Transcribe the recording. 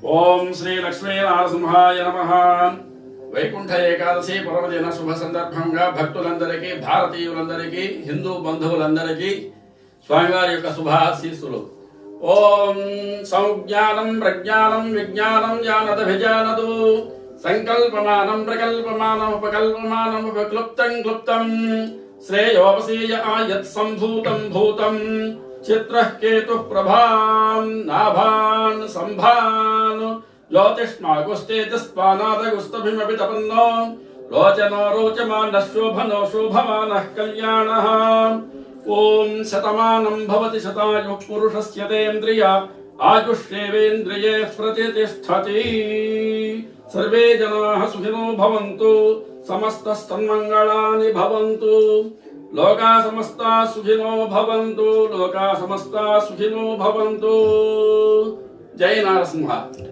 ఓం శ్రీ లక్ష్మీ నరసింహాయ నమః. వైకుంఠ ఏకాదశి పర్వదిన శుభ సందర్భంగా భక్తులందరికీ, భారతీయులందరికీ, హిందూ బంధువులందరికీ స్వామివారి యొక్క శుభాశీస్సులు. ఓం సంజ్ఞానం ప్రజ్ఞానం విజ్ఞానం జానదభిజానదు సంకల్పమానం ప్రకల్పమానం ఉపకల్పమానం ఉపక్లుప్తం క్లుప్తం శ్రేయోపసీయ ఆయత్ సంభూతం భూతం చిత్రః కేతుః ప్రభాన్ నాభాన్ సంభాన్ జ్యోతిష్మాగుస్తేజస్పానాదగుస్తభిమపి తపన్నో లోచనో రోచమానః శోభనో శోభమానః కళ్యాణః. ఓం శతమానం భవతి శతాయు పురుషస్య తేంద్రియ ఆయుష్యేవేంద్రియే ప్రతిష్టతి. సర్వే జనాః సుఖినో భవంతు, సమస్తసన్మంగళాని భవంతు. లోకా సమస్తా సుఖినో భవంతు, లోకా సమస్తా సుఖినో భవంతు. జై నరసింహ.